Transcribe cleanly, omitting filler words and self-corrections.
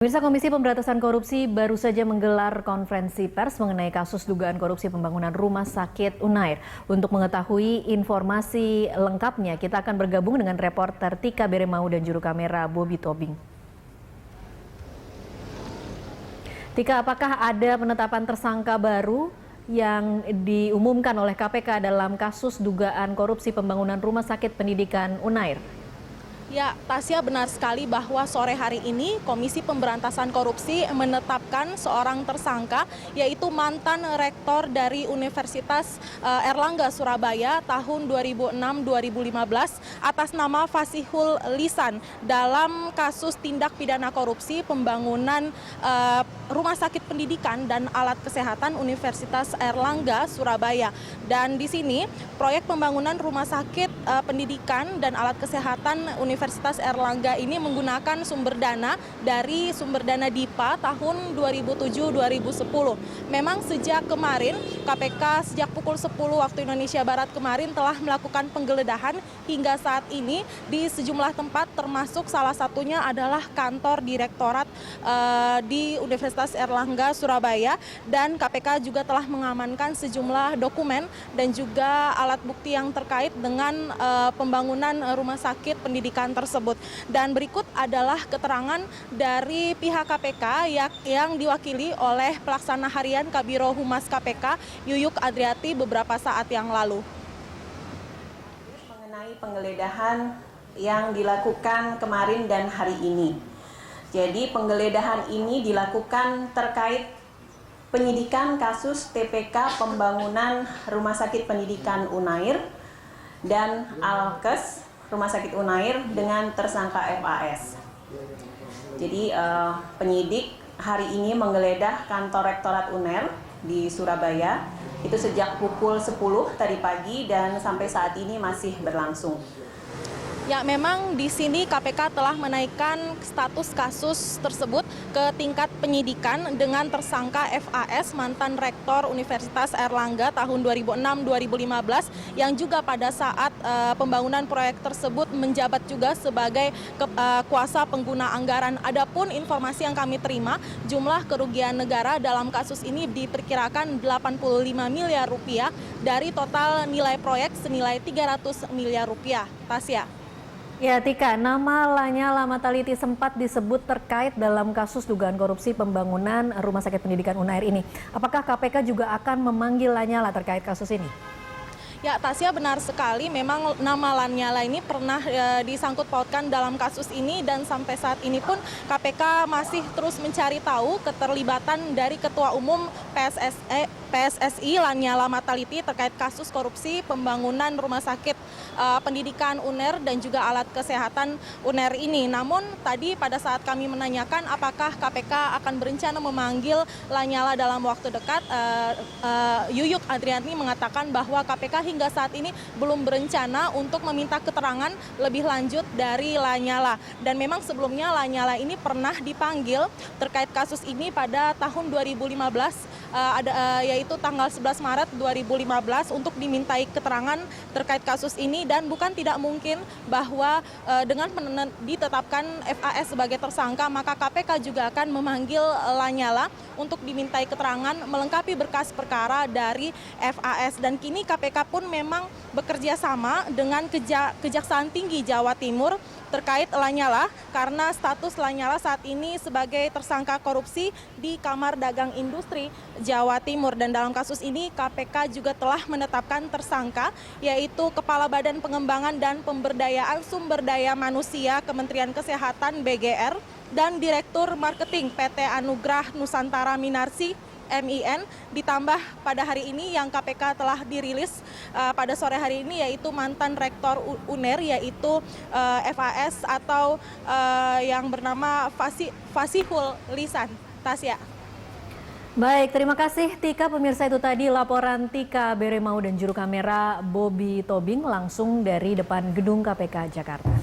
Pemirsa, Komisi Pemberantasan Korupsi baru saja menggelar konferensi pers mengenai kasus dugaan korupsi pembangunan Rumah Sakit Unair. Untuk mengetahui informasi lengkapnya, kita akan bergabung dengan reporter Tika Beremau dan juru kamera Bobby Tobing. Tika, apakah ada penetapan tersangka baru yang diumumkan oleh KPK dalam kasus dugaan korupsi pembangunan Rumah Sakit Pendidikan Unair? Ya, Tasya, benar sekali bahwa sore hari ini Komisi Pemberantasan Korupsi menetapkan seorang tersangka, yaitu mantan rektor dari Universitas Airlangga Surabaya tahun 2006-2015 atas nama Fasihul Lisan dalam kasus tindak pidana korupsi pembangunan Rumah Sakit Pendidikan dan Alat Kesehatan Universitas Airlangga Surabaya. Dan di sini proyek pembangunan Rumah Sakit Pendidikan dan Alat Kesehatan Universitas Airlangga ini menggunakan sumber dana dari sumber dana DIPA tahun 2007-2010. Memang sejak kemarin KPK sejak pukul 10 waktu Indonesia Barat kemarin telah melakukan penggeledahan hingga saat ini di sejumlah tempat, termasuk salah satunya adalah kantor direktorat di Universitas Airlangga Surabaya, dan KPK juga telah mengamankan sejumlah dokumen dan juga alat bukti yang terkait dengan pembangunan rumah sakit pendidikan tersebut. Dan berikut adalah keterangan dari pihak KPK yang diwakili oleh pelaksana harian Kabiro Humas KPK Yuyuk Adriati beberapa saat yang lalu. Mengenai penggeledahan yang dilakukan kemarin dan hari ini. Jadi penggeledahan ini dilakukan terkait penyidikan kasus TPK pembangunan Rumah Sakit Pendidikan Unair dan Alkes Rumah Sakit Unair dengan tersangka FAS. Jadi penyidik hari ini menggeledah kantor Rektorat Unair di Surabaya itu sejak pukul 10 tadi pagi dan sampai saat ini masih berlangsung. Ya, memang di sini KPK telah menaikkan status kasus tersebut ke tingkat penyidikan dengan tersangka FAS, mantan rektor Universitas Airlangga tahun 2006-2015, yang juga pada saat pembangunan proyek tersebut menjabat juga sebagai kuasa pengguna anggaran. Adapun informasi yang kami terima, jumlah kerugian negara dalam kasus ini diperkirakan 85 miliar rupiah dari total nilai proyek senilai 300 miliar rupiah. Tasya. Ya, Tika, nama Lanyala Mataliti sempat disebut terkait dalam kasus dugaan korupsi pembangunan Rumah Sakit Pendidikan Unair ini. Apakah KPK juga akan memanggil Lanyala terkait kasus ini? Ya, Tasya, benar sekali. Memang nama Lanyala ini pernah disangkut pautkan dalam kasus ini, dan sampai saat ini pun KPK masih terus mencari tahu keterlibatan dari Ketua Umum PSSI Lanyala Mataliti terkait kasus korupsi pembangunan Rumah Sakit Pendidikan Unair dan juga Alat Kesehatan Unair ini. Namun tadi pada saat kami menanyakan apakah KPK akan berencana memanggil Lanyala dalam waktu dekat, Yuyuk Adriati mengatakan bahwa KPK hingga saat ini belum berencana untuk meminta keterangan lebih lanjut dari Lanyala. Dan memang sebelumnya Lanyala ini pernah dipanggil terkait kasus ini pada tahun 2015, yaitu tanggal 11 Maret 2015 untuk dimintai keterangan terkait kasus ini, dan bukan tidak mungkin bahwa dengan ditetapkan FAS sebagai tersangka, maka KPK juga akan memanggil Lanyala untuk dimintai keterangan melengkapi berkas perkara dari FAS. Dan kini KPK pun memang bekerja sama dengan Kejaksaan Tinggi Jawa Timur terkait Lanyala, karena status Lanyala saat ini sebagai tersangka korupsi di Kamar Dagang Industri Jawa Timur. Dan dalam kasus ini KPK juga telah menetapkan tersangka, yaitu Kepala Badan Pengembangan dan Pemberdayaan Sumber Daya Manusia Kementerian Kesehatan BGR dan Direktur Marketing PT Anugrah Nusantara Minarsi MIN, ditambah pada hari ini yang KPK telah dirilis pada sore hari ini, yaitu mantan rektor Unair, yaitu FAS atau yang bernama Fasihul Lisan. Tasya. Baik, terima kasih Tika. Pemirsa, itu tadi laporan Tika Beremau dan juru kamera Bobby Tobing langsung dari depan gedung KPK Jakarta.